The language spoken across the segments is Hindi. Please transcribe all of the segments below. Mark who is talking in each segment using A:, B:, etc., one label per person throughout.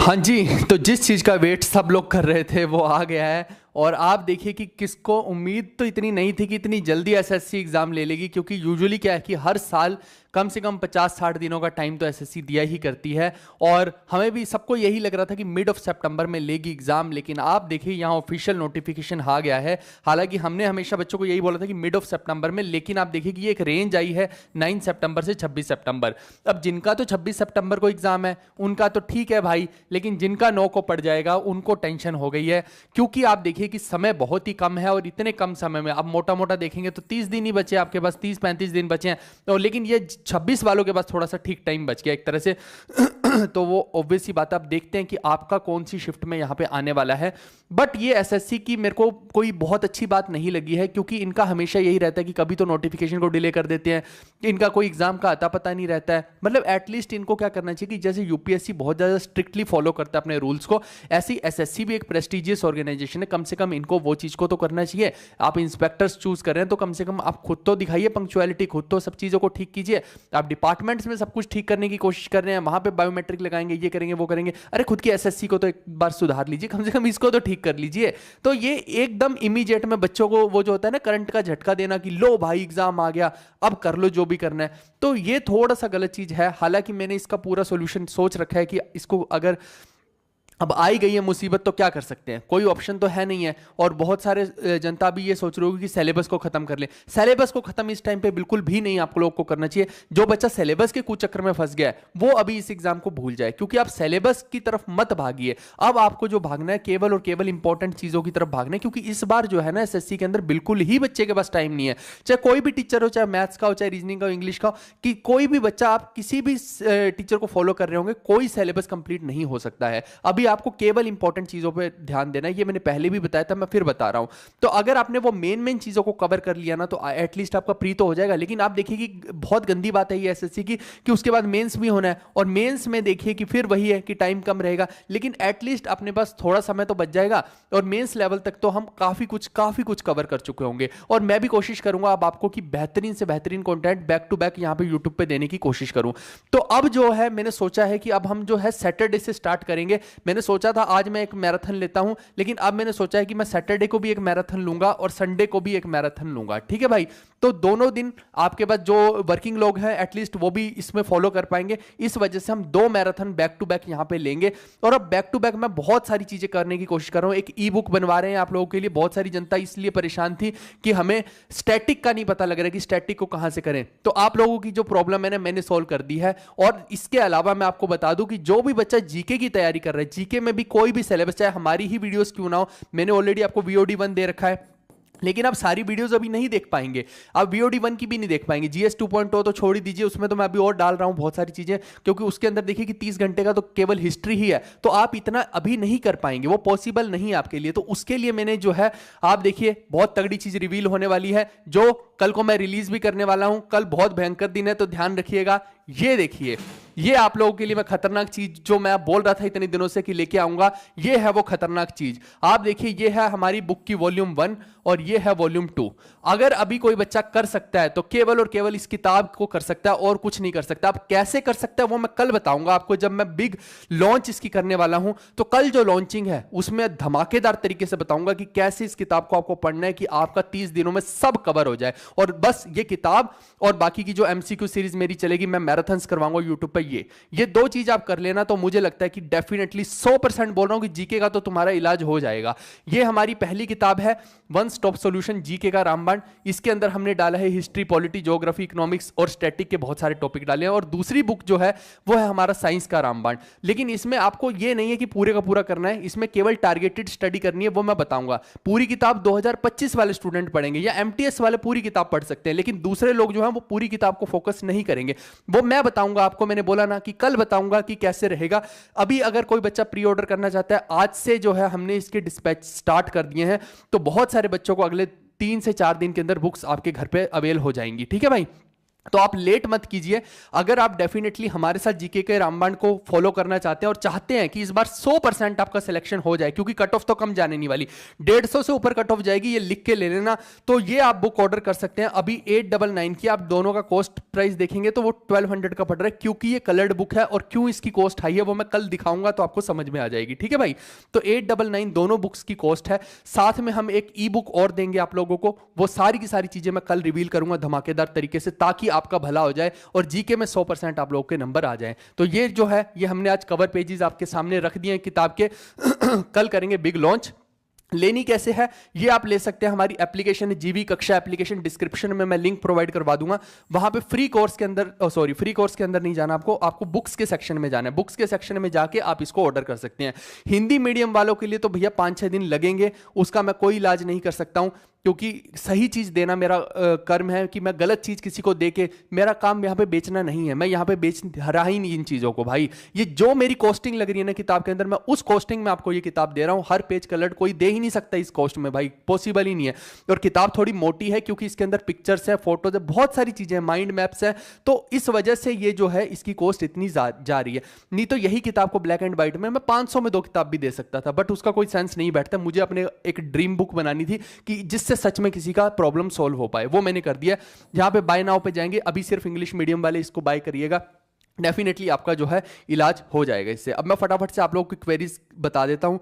A: हाँ जी। तो जिस चीज़ का वेट सब लोग कर रहे थे वो आ गया है। और आप देखिए कि किसको उम्मीद तो इतनी नहीं थी कि इतनी जल्दी एसएससी एग्ज़ाम ले लेगी, क्योंकि यूजुअली क्या है कि हर साल कम से कम 50-60 दिनों का टाइम तो एसएससी दिया ही करती है। और हमें भी सबको यही लग रहा था कि मिड ऑफ सितंबर में लेगी एग्ज़ाम, लेकिन आप देखिए यहाँ ऑफिशियल नोटिफिकेशन आ गया है। हालांकि हमने हमेशा बच्चों को यही बोला था कि मिड ऑफ सितंबर में, लेकिन आप देखिए कि ये एक रेंज आई है 9 सितंबर से 26 सितंबर। अब जिनका तो 26 सितंबर को एग्ज़ाम है उनका तो ठीक है भाई, लेकिन जिनका 9 को पड़ जाएगा उनको टेंशन हो गई है। क्योंकि आप देखिए कि समय बहुत ही कम है और इतने कम समय में आप मोटा मोटा देखेंगे तो 30 दिन ही बचे आपके पास, 30-35 दिन बचे हैं। तो लेकिन ये 26 वालों के पास थोड़ा सा ठीक टाइम बच गया एक तरह से। तो वो ऑब्वियस ही बात है, आप देखते हैं कि आपका कौन सी शिफ्ट में यहाँ पे आने वाला है। बट ये एसएससी की मेरे को कोई बहुत अच्छी बात नहीं लगी है, क्योंकि इनका हमेशा यही रहता है कि कभी तो नोटिफिकेशन को डिले कर देते हैं, इनका कोई एग्जाम का आता पता नहीं रहता है। मतलब एटलीस्ट इनको क्या करना चाहिए कि जैसे यूपीएससी बहुत ज़्यादा स्ट्रिक्टली फॉलो करता है अपने रूल्स को, ऐसी एसएससी भी एक प्रेस्टिजियस ऑर्गेनाइजेशन है। कम से कम इनको वो चीज़ को तो करना चाहिए। आप इंस्पेक्टर्स चूज कर रहे हैं तो कम से कम आप खुद तो दिखाइए पंक्चुअलिटी, खुद तो सब चीज़ों को ठीक कीजिए। आप डिपार्टमेंट्स में सब कुछ ठीक करने की कोशिश कर रहे हैं, वहां पे बायोमेट्रिक लगाएंगे, ये करेंगे वो करेंगे। अरे खुद की एसएससी को तो एक बार सुधार लीजिए, कम से कम इसको तो ठीक कर लीजिए। तो ये एकदम इमीडिएट में बच्चों को वो जो होता है ना करंट का झटका देना कि लो भाई एग्जाम आ गया अब कर लो जो भी करना है, तो ये थोड़ा सा गलत चीज है। हालांकि मैंने इसका पूरा सॉल्यूशन सोच रखा है कि इसको अगर अब आई गई है मुसीबत तो क्या कर सकते हैं, कोई ऑप्शन तो है नहीं है। और बहुत सारे जनता भी ये सोच रही होगी कि सिलेबस को खत्म कर ले। सिलेबस को खत्म इस टाइम पे बिल्कुल भी नहीं आप लोग को करना चाहिए। जो बच्चा सिलेबस के कुचक्कर में फंस गया है वो अभी इस एग्जाम को भूल जाए, क्योंकि आप सिलेबस की तरफ मत भागिए। अब आपको जो भागना है केवल और केवल इंपॉर्टेंट चीजों की तरफ भागना है, क्योंकि इस बार जो है ना एसएससी के अंदर बिल्कुल ही बच्चे के पास टाइम नहीं है। चाहे कोई भी टीचर हो, चाहे मैथ्स का हो, चाहे रीजनिंग का हो, इंग्लिश का हो, कि कोई भी बच्चा, आप किसी भी टीचर को फॉलो कर रहे होंगे, कोई सिलेबस कंप्लीट नहीं हो सकता है। अभी आपको केवल इंपॉर्टेंट चीजों पे ध्यान देना है। ये मैंने पहले भी बताया था, मैं फिर बता रहा हूं। तो अगर आपने वो मेन चीजों को कवर कर लिया ना तो एटलीस्ट आपका प्री तो हो जाएगा। लेकिन आप देखिए कि बहुत गंदी बात है ये एसएससी की कि उसके बाद मेंस भी होना है, और मेंस में देखिए कि फिर वही है कि टाइम कम रहेगा, लेकिन एटलीस्ट अपने पास थोड़ा समय तो बच जाएगा। और मेंस लेवल तक तो हम काफी कुछ कवर कर चुके होंगे। और मैं भी कोशिश करूंगा अब आपको कि बेहतरीन से बेहतरीन कंटेंट बैक टू बैक यहां पे यूट्यूब पे देने की कोशिश करूं। तो अब जो है मैंने सोचा है कि अब हम जो है सैटरडे से स्टार्ट करेंगे। मैंने सोचा था आज मैं एक मैराथन लेता हूं, लेकिन अब मैंने सोचा है कि मैं सैटरडे को भी एक मैराथन लूंगा और संडे को भी एक मैराथन लूंगा। ठीक है भाई, तो दोनों दिन आपके पास जो वर्किंग लोग हैं एटलीस्ट वो भी इसमें फॉलो कर पाएंगे। इस वजह से हम 2 मैराथन बैक टू बैक यहां पे लेंगे। और अब बैक टू बैक मैं बहुत सारी चीजें करने की कोशिश कर रहा हूं। एक ई बुक बनवा रहे हैं आप लोगों के लिए। बहुत सारी जनता इसलिए परेशान थी कि हमें स्टैटिक का नहीं पता लग रहा है कि स्टैटिक को कहां से करें, तो आप लोगों की जो प्रॉब्लम है ना मैंने सोल्व कर दी है। और इसके अलावा मैं आपको बता दूं कि जो भी बच्चा जीके की तैयारी कर रहा है, जीके में भी कोई भी सिलेबस, चाहे हमारी ही वीडियोस क्यों ना हो, मैंने ऑलरेडी आपको वीओडी 1 दे रखा है, लेकिन आप सारी वीडियोस अभी नहीं देख पाएंगे। आप वीओडी 1 की भी नहीं देख पाएंगे। जीएस 2.0 तो छोड़ ही दीजिए, उसमें तो मैं अभी और डाल रहा हूं बहुत सारी चीजें, क्योंकि उसके अंदर देखिए कि 30 घंटे का तो केवल हिस्ट्री ही है, तो आप इतना अभी नहीं कर पाएंगे, वो पॉसिबल नहीं है आपके लिए। तो उसके लिए मैंने जो है, आप देखिए बहुत तगड़ी चीज रिवील होने वाली है, जो कल को मैं रिलीज भी करने वाला हूं। कल बहुत भयंकर दिन है, तो ध्यान रखिएगा। ये देखिए, ये आप लोगों के लिए मैं खतरनाक चीज जो मैं बोल रहा था इतने दिनों से कि लेके आऊंगा, ये है वो खतरनाक चीज। आप देखिए, ये है हमारी बुक की वॉल्यूम 1 और ये है वॉल्यूम 2। अगर अभी कोई बच्चा कर सकता है तो केवल और केवल इस किताब को कर सकता है और कुछ नहीं कर सकता। अब कैसे कर सकता है वो मैं कल बताऊंगा आपको, जब मैं बिग लॉन्च इसकी करने वाला हूं। तो कल जो लॉन्चिंग है उसमें धमाकेदार तरीके से बताऊंगा कि कैसे इस किताब को आपको पढ़ना है कि आपका 30 दिनों में सब कवर हो जाए। और बस ये किताब और बाकी की जो एमसीक्यू सीरीज मेरी चलेगी, मैं मैराथन्स करवाऊंगा यूट्यूब पर, ये 2 चीज आप कर लेना तो मुझे लगता है कि डेफिनेटली 100% बोल रहा हूं कि जीके का तो तुम्हारा इलाज हो जाएगा। ये हमारी पहली किताब है, वन स्टॉप सॉल्यूशन जीके का रामबाण। इसके अंदर हमने डाला है हिस्ट्री, पॉलिटी, ज्योग्राफी, इकोनॉमिक्स और स्टैटिक के बहुत सारे टॉपिक डाले हैं। और दूसरी बुक जो है वो है हमारा साइंस का रामबाण। लेकिन इसमें आपको ये नहीं है कि पूरे का पूरा करना है, इसमें केवल टारगेटेड स्टडी करनी है, वो मैं बताऊंगा। पूरी किताब 2025 वाले स्टूडेंट पढ़ेंगे या एमटीएस वाले पूरी किताब पढ़ सकते हैं, लेकिन दूसरे लोग जो हैं वो पूरी किताब को फोकस नहीं करेंगे। वो मैं बताऊंगा आपको, मैंने बोला ना कि कल बताऊंगा कि कैसे रहेगा। अभी अगर कोई बच्चा प्री ऑर्डर करना चाहता है, आज से जो है हमने इसके डिस्पैच स्टार्ट कर दिए हैं, तो बहुत सारे बच्चों को अगले 3 से 4 दिन के अंदर बुक्स आपके घर पे अवेल हो जाएंगी। ठीक है भाई, तो आप लेट मत कीजिए। अगर आप डेफिनेटली हमारे साथ जीके के रामबाण को फॉलो करना चाहते हैं और चाहते हैं कि इस बार 100% आपका सिलेक्शन हो जाए, क्योंकि कट ऑफ तो कम जाने नहीं वाली, 150 से ऊपर कट ऑफ जाएगी, ये लिख के ले लेना। तो ये आप बुक ऑर्डर कर सकते हैं। अभी 899 की आप दोनों का कॉस्ट प्राइस देखेंगे तो वो 1200 का पड़ रहा है, क्योंकि ये कलर्ड बुक है। और क्यों इसकी कॉस्ट हाई है वो मैं कल दिखाऊंगा, तो आपको समझ में आ जाएगी। ठीक है भाई, तो 899 दोनों बुक्स की कॉस्ट है। साथ में हम एक ई बुक और देंगे आप लोगों को, वो सारी की सारी चीजें मैं कल रिवील करूंगा धमाकेदार तरीके से, ताकि आपका भला हो जाए और जीके में 100% आप लोगों के नंबर आ जाएं। तो ये जो है, ये हमने आज कवर पेजेस आपके सामने रख दिए हैं किताब के। कल करेंगे बिग लॉन्च। लेनी कैसे है ये आप ले सकते हैं, हमारी एप्लीकेशन है जीवी कक्षा एप्लीकेशन, डिस्क्रिप्शन में मैं लिंक प्रोवाइड करवा दूंगा। वहां पे फ्री कोर्स के अंदर, सॉरी फ्री कोर्स के अंदर नहीं जाना आपको बुक्स के सेक्शन में जाना है। बुक्स के सेक्शन में जाके आप इसको ऑर्डर कर सकते हैं। हिंदी मीडियम वालों के लिए तो भैया 5-6 दिन लगेंगे, उसका मैं कोई इलाज नहीं कर सकता हूं, क्योंकि सही चीज देना मेरा कर्म है, कि मैं गलत चीज किसी को दे के, मेरा काम यहाँ पे बेचना नहीं है, मैं यहाँ पे बेच रहा ही नहीं इन चीजों को भाई। ये जो मेरी कॉस्टिंग लग रही है ना किताब के अंदर, मैं उस कॉस्टिंग में आपको ये किताब दे रहा हूँ। हर पेज कलर कोई दे ही नहीं सकता इस कॉस्ट में भाई, पॉसिबल ही नहीं है। और किताब थोड़ी मोटी है, क्योंकि इसके अंदर पिक्चर्स है, फोटोज है, बहुत सारी चीजें हैं, माइंड मैप्स है, तो इस वजह से ये जो है इसकी कॉस्ट इतनी जा रही है। नहीं तो यही किताब को ब्लैक एंड व्हाइट में मैं 500 में 2 किताब भी दे सकता था, बट उसका कोई सेंस नहीं बैठता। मुझे अपने एक ड्रीम बुक बनानी थी कि जिससे सच में किसी का प्रॉब्लम सॉल्व हो पाए, वो मैंने कर दिया। यहां पे बाय नाउ पे जाएंगे, अभी सिर्फ इंग्लिश मीडियम वाले इसको बाय करिएगा, डेफिनेटली आपका जो है इलाज हो जाएगा इससे। अब मैं फटाफट से आप लोगों की क्वेरीज बता देता हूं।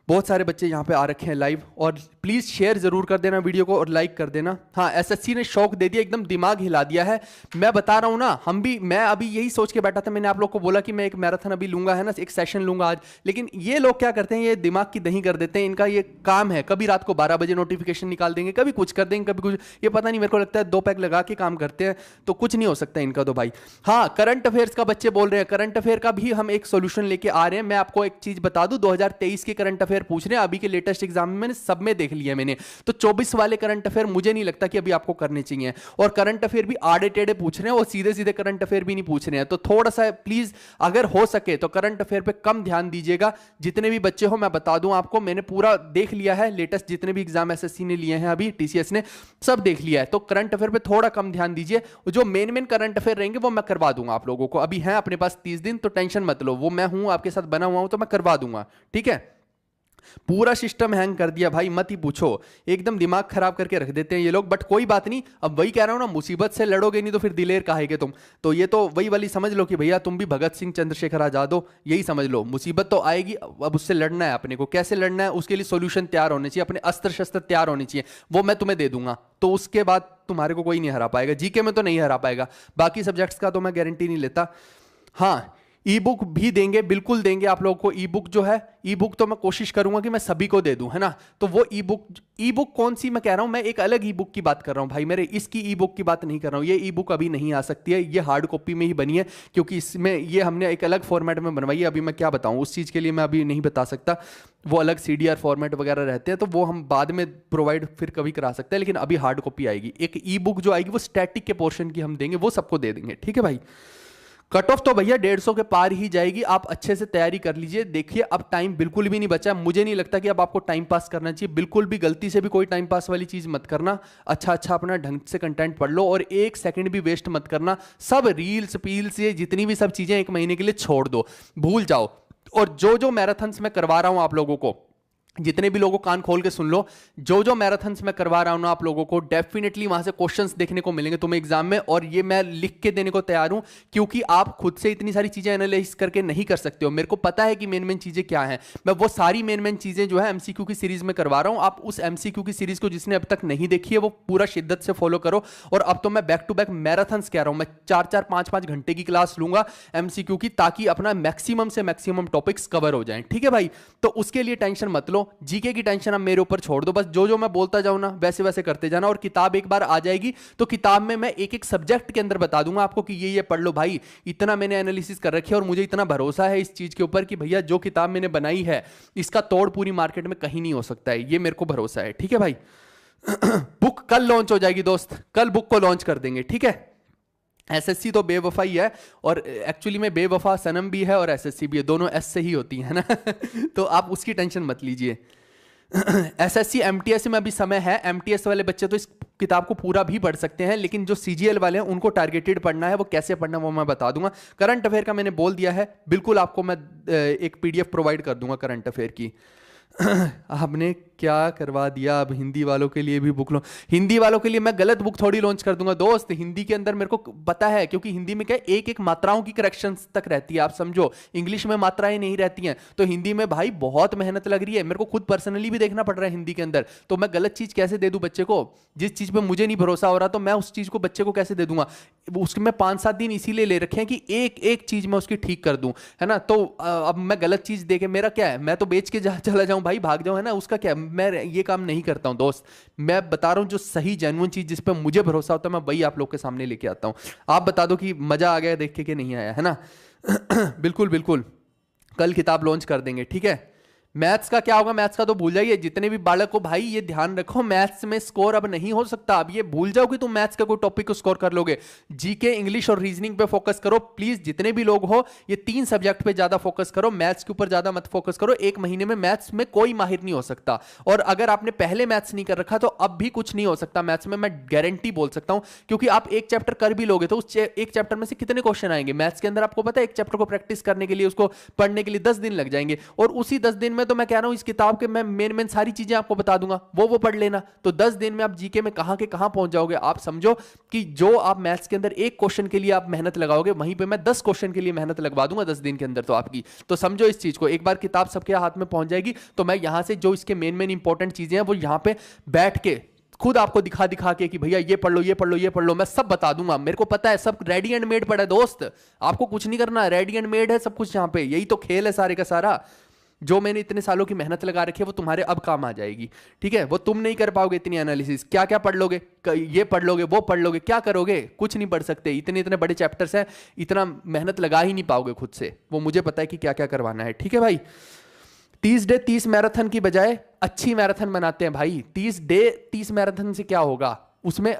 A: बहुत सारे बच्चे यहाँ पे आ रखे हैं लाइव, और प्लीज शेयर जरूर कर देना वीडियो को और लाइक कर देना। हाँ, एसएससी ने शौक दे दिया, एकदम दिमाग हिला दिया है। मैं बता रहा हूँ ना, मैं अभी यही सोच के बैठा था, मैंने आप लोग को बोला कि मैं एक मैराथन अभी लूंगा, है ना, एक सेशन लूंगा आज। लेकिन ये लोग क्या करते हैं, ये दिमाग की दही कर देते हैं। इनका ये काम है, कभी रात को 12 बजे नोटिफिकेशन निकाल देंगे, कभी कुछ कर देंगे, कभी कुछ, ये पता नहीं, मेरे को लगता है 2 पैक लगा के काम करते हैं, तो कुछ नहीं हो सकता इनका तो भाई। हाँ, करंट अफेयर्स का बच्चे बोल रहे हैं, करंट अफेयर का भी हम एक सोल्यूशन लेके आ रहे हैं। मैं आपको एक चीज बता दूं, 2023 के करंट अफेयर पूछ रहे हैं, अभी के लेटेस्ट एग्जाम में मैंने सब में देख लिया मैंने, तो 24 वाले करंट अफेयर मुझे नहीं लगता कि अभी आपको करने चाहिए। और करंट अफेयर भी आड़े टेढ़े पूछ रहे हैं, वो सीधे सीधे करंट अफेयर भी नहीं पूछ रहे हैं। तो थोड़ा सा प्लीज अगर हो सके तो करंट अफेयर पे कम ध्यान दीजिएगा। जितने भी बच्चे हो, मैं बता दूं आपको, मैंने पूरा देख लिया है, लेटेस्ट जितने भी एग्जाम एसएससी ने लिए हैं, अभी टीसीएस ने सब देख लिया है। तो करंट अफेयर पे थोड़ा कम ध्यान दीजिए। जो मेन करंट अफेयर रहेंगे वो मैं करवा दूंगा आप लोगों को। अभी है अपने पास 30 दिन, तो टेंशन मत लो, वो मैं हूं आपके साथ बना हुआ हूं, तो मैं करवा दूंगा। ठीक है, पूरा सिस्टम हैंग कर दिया भाई, मत ही पूछो, एकदम दिमाग खराब करके रख देते हैं ये लोग। बट कोई बात नहीं, अब वही कह रहा हूं ना, मुसीबत से लड़ोगे नहीं तो फिर दिलेर काहेगे तुम। तो ये तो वही वाली समझ लो कि भैया तुम भी भगत सिंह चंद्रशेखर आजाद हो, यही समझ लो। मुसीबत तो आएगी, अब उससे लड़ना है अपने को। कैसे लड़ना है, उसके लिए सोल्यूशन तैयार होने चाहिए, अपने अस्त्र शस्त्र तैयार होने चाहिए, वो मैं तुम्हें दे दूंगा। तो उसके बाद तुम्हारे को कोई नहीं हरा पाएगा, जीके में तो नहीं हरा पाएगा, बाकी सब्जेक्ट्स का तो मैं गारंटी नहीं लेता। हाँ, ई बुक भी देंगे, बिल्कुल देंगे आप लोगों को। ई बुक जो है, ई बुक तो मैं कोशिश करूंगा कि मैं सभी को दे दूं, है ना। तो वो ई बुक कौन सी मैं कह रहा हूं, मैं एक अलग ई बुक की बात कर रहा हूं भाई मेरे, इसकी ई बुक की बात नहीं कर रहा हूं। ये ई बुक अभी नहीं आ सकती है, ये हार्ड कॉपी में ही बनी है, क्योंकि इसमें ये हमने एक अलग फॉर्मेट में बनवाई है। अभी मैं क्या बताऊं, उस चीज के लिए मैं अभी नहीं बता सकता, वो अलग सीडीआर फॉर्मेट वगैरह रहते हैं, तो वो हम बाद में प्रोवाइड फिर कभी करा सकते हैं। लेकिन अभी हार्ड कॉपी आएगी। एक ई बुक जो आएगी वो स्टैटिक के पोर्शन की हम देंगे, वो सबको दे देंगे। ठीक है भाई, कट ऑफ तो भैया 150 के पार ही जाएगी, आप अच्छे से तैयारी कर लीजिए। देखिए अब टाइम बिल्कुल भी नहीं बचा, मुझे नहीं लगता कि अब आपको टाइम पास करना चाहिए, बिल्कुल भी गलती से भी कोई टाइम पास वाली चीज मत करना। अच्छा अपना ढंग से कंटेंट पढ़ लो, और 1 सेकंड भी वेस्ट मत करना। सब रील्स पील्स ये जितनी भी सब चीजें 1 महीने के लिए छोड़ दो, भूल जाओ। और जो मैराथन्स मैं करवा रहा हूं आप लोगों को, जितने भी लोगों कान खोल के सुन लो, जो मैराथन्स मैं करवा रहा हूं ना आप लोगों को, डेफिनेटली वहां से क्वेश्चंस देखने को मिलेंगे तुम्हें एग्जाम में, और ये मैं लिख के देने को तैयार हूं, क्योंकि आप खुद से इतनी सारी चीजें एनालाइज करके नहीं कर सकते हो। मेरे को पता है कि मेन चीजें क्या हैं, मैं वो सारी मेन चीजें जो है एमसीक्यू की सीरीज में करवा रहा हूं। आप उस एमसीक्यू की सीरीज को जिसने अब तक नहीं देखी है वो पूरा शिद्दत से फॉलो करो। और अब तो मैं बैक टू बैक मैराथन्स कह रहा हूं, मैं 4-4, 5-5 घंटे की क्लास लूंगा एमसीक्यू की, ताकि अपना मैक्सिमम से मैक्सिमम टॉपिक्स कवर हो जाएं। ठीक है भाई, तो उसके लिए टेंशन मत लो, जीके की टेंशन अब मेरे ऊपर छोड़ दो। बस जो मैं बोलता जाऊं ना वैसे वैसे करते जाना। और किताब एक बार आ जाएगी तो किताब में मैं एक एक सब्जेक्ट के अंदर बता दूंगा आपको कि ये पढ़ लो भाई। इतना मैंने एनालिसिस कर रखी है, और मुझे इतना भरोसा है इस चीज के ऊपर कि भैया जो किताब मैंने बनाई है इसका तोड़ पूरी मार्केट में कहीं नहीं हो सकता है, ये मेरे को भरोसा है। ठीक है भाई, बुक कल लॉन्च हो जाएगी दोस्त, कल बुक को लॉन्च कर देंगे। ठीक है, एसएससी तो बेवफा ही है, और एक्चुअली में बेवफा सनम भी है और एसएससी भी है, दोनों एस से ही होती है ना। तो आप उसकी टेंशन मत लीजिए। एसएससी एमटीएस में अभी समय है। एमटीएस वाले बच्चे तो इस किताब को पूरा भी पढ़ सकते हैं, लेकिन जो सीजीएल वाले हैं उनको टारगेटेड पढ़ना है। वो कैसे पढ़ना वो मैं बता दूंगा। करंट अफेयर का मैंने बोल दिया है, बिल्कुल आपको मैं एक पीडीएफ प्रोवाइड कर दूंगा करंट अफेयर की। आपने क्या करवा दिया, अब हिंदी वालों के लिए भी बुक लो। हिंदी वालों के लिए मैं गलत बुक थोड़ी लॉन्च कर दूंगा दोस्त। हिंदी के अंदर मेरे को पता है, क्योंकि हिंदी में क्या एक एक मात्राओं की करेक्शंस तक रहती है, आप समझो। इंग्लिश में मात्राएं नहीं रहती हैं, तो हिंदी में भाई बहुत मेहनत लग रही है। मेरे को खुद पर्सनली भी देखना पड़ रहा है हिंदी के अंदर। तो मैं गलत चीज कैसे दे दूं बच्चे को? जिस चीज पे मुझे नहीं भरोसा हो रहा तो मैं उस चीज को बच्चे को कैसे दे दूंगा? उसके मैं 5-7 दिन इसीलिए ले रखे हैं कि एक एक चीज मैं उसकी ठीक कर दूं, है ना। तो अब मैं गलत चीज दे के मेरा क्या है? मैं तो बेच के चला जाऊं भाई, भाग जाऊं, है ना। उसका क्या, मैं ये काम नहीं करता हूं दोस्त। मैं बता रहा हूं जो सही जेन्युइन चीज जिस पे मुझे भरोसा होता है, मैं वही आप लोग के सामने लेके आता हूं। आप बता दो कि मजा आ गया देख के कि नहीं आया, है ना। बिल्कुल बिल्कुल, कल किताब लॉन्च कर देंगे, ठीक है। मैथ्स का क्या होगा? मैथ्स का तो भूल जाइए। जितने भी बालक हो भाई, ये ध्यान रखो, मैथ्स में स्कोर अब नहीं हो सकता। अब ये भूल जाओ कि तुम मैथ्स का कोई टॉपिक को स्कोर कर लोगे। जीके, इंग्लिश और रीजनिंग पे फोकस करो प्लीज। जितने भी लोग हो, ये 3 सब्जेक्ट पे ज्यादा फोकस करो, मैथ्स के ऊपर ज्यादा मत फोकस करो। एक महीने में मैथ्स में कोई माहिर नहीं हो सकता। और अगर आपने पहले मैथ्स नहीं कर रखा तो अब भी कुछ नहीं हो सकता मैथ्स में, मैं गारंटी बोल सकता हूं। क्योंकि आप एक चैप्टर कर भी लोगे तो उस एक चैप्टर में से कितने क्वेश्चन आएंगे मैथ्स के अंदर? आपको पता है, एक चैप्टर को प्रैक्टिस करने के लिए, उसको पढ़ने के लिए 10 दिन लग जाएंगे। और उसी 10 दिन में तो मैं कह रहा हूं इस किताब के मैं मेन सारी चीजें आपको बता दूंगा, वो पढ़ लेना। तो 10 दिन में आप जीके में कहां के कहां पहुंच जाओगे। आप समझो कि जो आप मैथ्स के अंदर एक क्वेश्चन के लिए आप मेहनत लगाओगे, वहीं पे मैं 10 क्वेश्चन के लिए मेहनत लगवा दूंगा 10 दिन के अंदर तो आपकी। तो समझो इस चीज को। एक बार किताब सबके हाथ में पहुंच जाएगी तो मैं यहां से जो इसके मेन इंपॉर्टेंट चीजें हैं वो यहां पे बैठ के खुद आपको दिखा दिखा के कि भैया ये पढ़ लो, ये पढ़ लो, ये पढ़ लो, मैं सब बता दूंगा। मेरे को पता है, सब रेडी एंड मेड पड़ा है दोस्त। आपको कुछ नहीं करना, रेडी एंड मेड है सब कुछ यहाँ पे। यही तो खेल है सारे का सारा। जो मैंने इतने सालों की मेहनत लगा रखी है वो तुम्हारे अब काम आ जाएगी, ठीक है। वो तुम नहीं कर पाओगे इतनी एनालिसिस। क्या क्या पढ़ लोगे? ये पढ़ लोगे, वो पढ़ लोगे, क्या करोगे? कुछ नहीं पढ़ सकते। इतने इतने बड़े चैप्टर्स हैं, इतना मेहनत लगा ही नहीं पाओगे खुद से। वो मुझे पता है कि क्या क्या करवाना है, ठीक है भाई। 30 डे 30 मैराथन की बजाय अच्छी मैराथन बनाते हैं भाई। 30 डे 30 मैराथन से क्या होगा? उसमें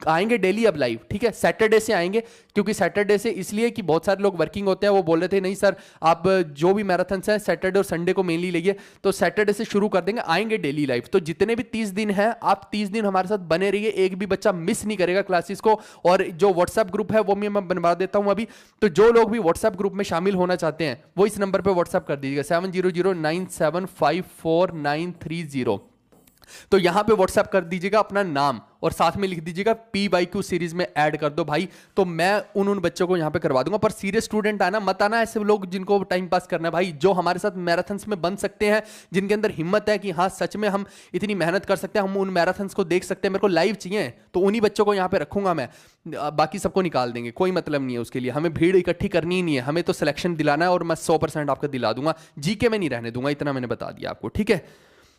A: आएंगे डेली अब लाइव, ठीक है। सैटरडे से आएंगे, क्योंकि सैटरडे से इसलिए कि बहुत सारे लोग वर्किंग होते हैं। वो बोल रहे थे नहीं सर आप जो भी मैराथन हैं सैटरडे और संडे को मेनली लेंगे, तो सैटरडे से शुरू कर देंगे, आएंगे डेली लाइव। तो जितने भी 30 दिन हैं, आप 30 दिन हमारे साथ बने रहिए। एक भी बच्चा मिस नहीं करेगा क्लासेस को। और जो व्हाट्सएप ग्रुप है वो भी मैं बनवा देता हूं अभी। तो जो लोग भी व्हाट्सएप ग्रुप में शामिल होना चाहते हैं वो इस नंबर पर व्हाट्सएप कर दीजिएगा 7009754930। तो यहां पे व्हाट्सएप कर दीजिएगा अपना नाम और साथ में लिख दीजिएगा PYQ सीरीज में ऐड कर दो भाई। तो मैं उन बच्चों को यहां पे करवा दूंगा। पर सीरियस स्टूडेंट आना मत आना, ऐसे लोग जिनको टाइम पास करना है भाई, जो हमारे साथ मैराथन्स में बन सकते हैं, जिनके अंदर हिम्मत है कि हाँ सच में हम इतनी मेहनत कर सकते हैं, हम उन मैराथन्स को देख सकते हैं, मेरे को लाइव चाहिए, तो उन्हीं बच्चों को यहां पे रखूंगा मैं। बाकी सबको निकाल देंगे, कोई मतलब नहीं है उसके लिए। हमें भीड़ इकट्ठी करनी ही नहीं है, हमें तो सिलेक्शन दिलाना है और मैं 100% आपको दिला दूंगा। जीके में नहीं रहने दूंगा, इतना मैंने बता दिया आपको, ठीक है।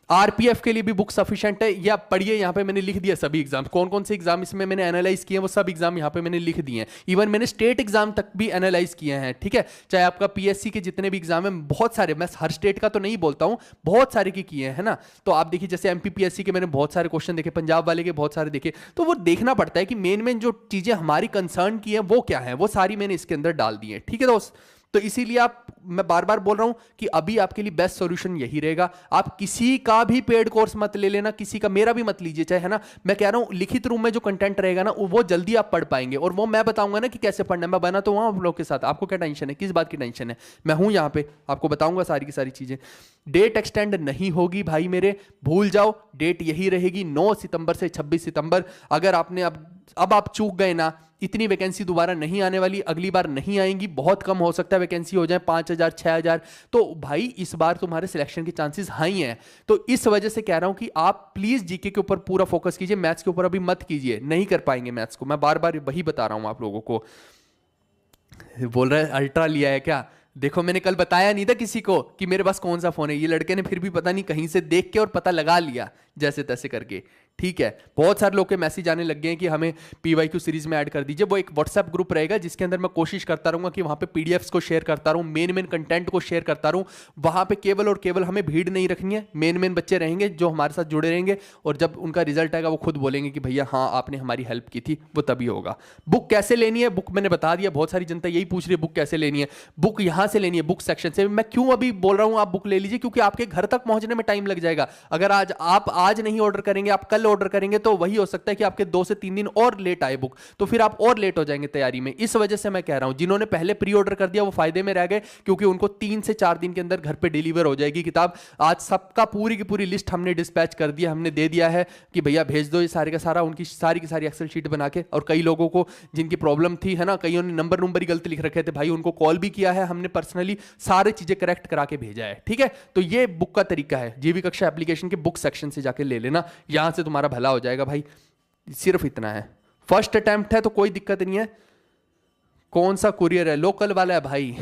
A: आरपीएफ के लिए भी बुक सफिशिएंट है, या पढ़िए। यहाँ पे मैंने लिख दिया सभी एग्जाम, कौन कौन से एग्जाम इसमें मैंने एनालाइज किए हैं, वो सब एग्जाम यहाँ पे मैंने लिख दिए हैं। इवन मैंने स्टेट एग्जाम तक भी एनालाइज किए हैं, ठीक है। चाहे आपका पीएससी के जितने भी एग्जाम हैं, बहुत सारे, मैं हर स्टेट का तो नहीं बोलता हूँ, बहुत सारे की किए हैं ना। तो आप देखिए, जैसे एमपीपीएससी के मैंने बहुत सारे क्वेश्चन देखे, पंजाब वाले के बहुत सारे देखे। तो वो देखना पड़ता है कि मेन जो चीजें हमारी कंसर्न की है वो क्या है, वो सारी मैंने इसके अंदर डाल दी है, ठीक है दोस्त। तो इसीलिए मैं बार बार बोल रहा हूं कि अभी आपके लिए बेस्ट सॉल्यूशन यही रहेगा। आप किसी का भी पेड कोर्स मत ले लेना, किसी का, मेरा भी मत लीजिए चाहे, है ना। मैं कह रहा हूं लिखित रूप में जो कंटेंट रहेगा ना, वो जल्दी आप पढ़ पाएंगे। और वो मैं बताऊंगा ना कि कैसे पढ़ना है। मैं बना तो वहां आप लोग के साथ, आपको क्या टेंशन है, किस बात की टेंशन है? मैं हूं यहां पे, आपको बताऊंगा सारी की सारी चीजें। डेट एक्सटेंड नहीं होगी भाई मेरे, भूल जाओ, डेट यही रहेगी 9 सितंबर से 26 सितंबर। अगर आपने अब आप चूक गए ना, इतनी वैकेंसी दोबारा नहीं आने वाली, अगली बार नहीं आएंगी, बहुत कम हो सकता है वैकेंसी हो जाए 5000 6000। तो भाई इस बार तुम्हारे सिलेक्शन के चांसेस हाई हैं। तो इस वजह से कह रहा हूं कि आप प्लीज जीके के ऊपर पूरा फोकस कीजिए, मैथ्स के ऊपर अभी मत कीजिए, नहीं कर पाएंगे मैथ्स को। मैं बार बार वही बता रहा हूं आप लोगों को। बोल रहे अल्ट्रा लिया है क्या? देखो मैंने कल बताया नहीं था किसी को कि मेरे पास कौन सा फोन है। ये लड़के ने फिर भी पता नहीं कहीं से देख के और पता लगा लिया जैसे तैसे करके, ठीक है, बहुत सारे लोग के मैसेज आने लग गए हैं कि हमें PYQ सीरीज में ऐड कर दीजिए। वो एक व्हाट्सएप ग्रुप रहेगा जिसके अंदर मैं कोशिश करता रहूंगा कि वहां पे PDFs को शेयर करता रहूं, मेन कंटेंट को शेयर करता रहूं। वहां पे केवल और केवल हमें भीड़ नहीं रखनी है, मेन बच्चे रहेंगे जो हमारे साथ जुड़े रहेंगे, और जब उनका रिजल्ट आएगा वो खुद बोलेंगे कि भैया हाँ आपने हमारी हेल्प की थी, वो तभी होगा। बुक कैसे लेनी है, बुक मैंने बता दिया, बहुत सारी जनता यही पूछ रही है बुक कैसे लेनी है। बुक यहां से लेनी है, बुक सेक्शन से। मैं क्यों अभी बोल रहा हूं आप बुक ले लीजिए, क्योंकि आपके घर तक पहुंचने में टाइम लग जाएगा। अगर आज नहीं ऑर्डर करेंगे, आप कल ऑर्डर करेंगे, तो वही हो सकता है कि आपके 2 से 3 दिन और लेट आए बुक, तो फिर आप और लेट हो जाएंगे तैयारी में। इस वजह से मैं कह रहा हूं जिन्होंने पहले प्री ऑर्डर कर दिया वो फायदे में रह गए, क्योंकि उनको 3 से 4 दिन के अंदर घर पे डिलीवर हो जाएगी किताब। आज सबका पूरी की पूरी लिस्ट हमने डिस्पैच कर दिया, हमने दे दिया है कि भैया भेज दो ये सारे का सारा, उनकी सारी की सारी एक्सेल शीट बना के। और कई लोगों को जिनकी प्रॉब्लम थी है ना, कईयों ने नंबर ही गलत लिख रखे थे भाई, उनको कॉल भी किया है हमने पर्सनली, सारी चीजें करेक्ट करा के भेजा है। ठीक है, तो ये बुक का तरीका है, जीवी कक्षा एप्लीकेशन के बुक सेक्शन से जाके ले लेना, यहां से तुम्हारा भला हो जाएगा भाई। सिर्फ इतना है, फर्स्ट अटेम्प्ट है तो कोई दिक्कत नहीं है। कौन सा कुरियर है, लोकल वाला है भाई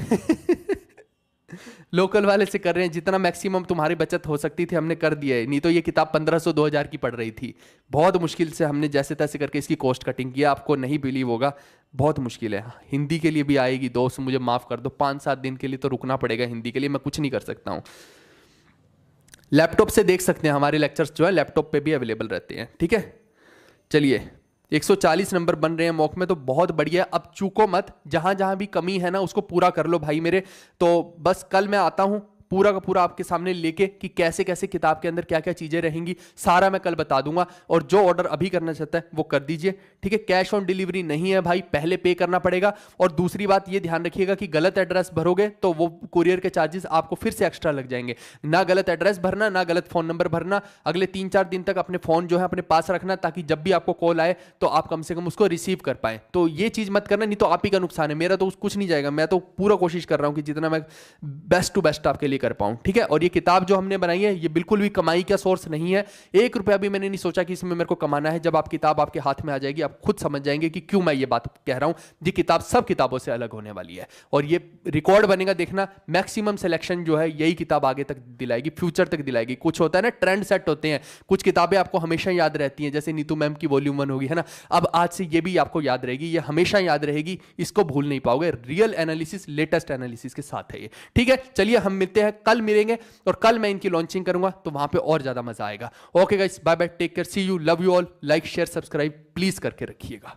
A: लोकल वाले से कर रहे हैं, जितना मैक्सिमम तुम्हारी बचत हो सकती थी हमने कर दिया है। नहीं तो ये किताब 1500-2000 की पड़ रही थी, बहुत मुश्किल से हमने जैसे तैसे करके इसकी कॉस्ट कटिंग किया। आपको नहीं बिलीव होगा, बहुत मुश्किल है। हिंदी के लिए भी आएगी दोस्त, मुझे माफ कर दो, 5-7 दिन के लिए तो रुकना पड़ेगा हिंदी के लिए, मैं कुछ नहीं कर सकता हूं। लैपटॉप से देख सकते हैं, हमारे लेक्चर्स जो है लैपटॉप पे भी अवेलेबल रहते हैं। ठीक है, चलिए 140 नंबर बन रहे हैं मॉक में, तो बहुत बढ़िया। अब चूको मत, जहां जहां भी कमी है ना उसको पूरा कर लो भाई मेरे। तो बस कल मैं आता हूं पूरा का पूरा आपके सामने लेके कि कैसे कैसे किताब के अंदर क्या क्या चीजें रहेंगी, सारा मैं कल बता दूंगा। और जो ऑर्डर अभी करना चाहता है वो कर दीजिए। ठीक है, कैश ऑन डिलीवरी नहीं है भाई, पहले पे करना पड़ेगा। और दूसरी बात ये ध्यान रखिएगा कि गलत एड्रेस भरोगे तो वो कुरियर के चार्जेस आपको फिर से एक्स्ट्रा लग जाएंगे। ना गलत एड्रेस भरना, ना गलत फोन नंबर भरना। अगले 3-4 दिन तक अपने फोन जो है अपने पास रखना, ताकि जब भी आपको कॉल आए तो आप कम से कम उसको रिसीव कर पाए। तो ये चीज मत करना, नहीं तो आप ही का नुकसान है, मेरा तो कुछ नहीं जाएगा। मैं तो पूरा कोशिश कर रहा हूं कि जितना मैं बेस्ट टू बेस्ट आपके लिए कर पाऊं। ठीक है, और ये किताब जो हमने बनाई है ये बिल्कुल भी कमाई का सोर्स नहीं है। 1 रुपया भी मैंने नहीं सोचा कि इसमें मेरे को कमाना है। जब आप किताब आपके हाथ में आ जाएगी आप खुद समझ जाएंगे कि क्यों मैं ये बात कह रहा हूं। ये किताब सब किताबों से अलग होने वाली है, और ये रिकॉर्ड बनेगा, देखना मैक्सिमम सिलेक्शन जो है यही किताब आगे तक दिलाएगी, फ्यूचर तक दिलाएगी। कुछ होता है ना, ट्रेंड सेट होते हैं, कुछ किताबें आपको हमेशा याद रहती हैं, जैसे नीतू मैम की वॉल्यूम 1 होगी है ना। अब आज से ये भी आपको याद रहेगी, ये हमेशा याद रहेगी, इसको भूल नहीं पाओगे। रियल एनालिसिस, लेटेस्ट एनालिसिस के साथ है ये। ठीक है, चलिए हम मिलते हैं कल, मिलेंगे, और कल मैं इनकी लॉन्चिंग करूंगा तो वहां पे और ज्यादा मजा आएगा। Okay guys, bye bye, take care, see you, love you all. Like share subscribe please करके रखिएगा।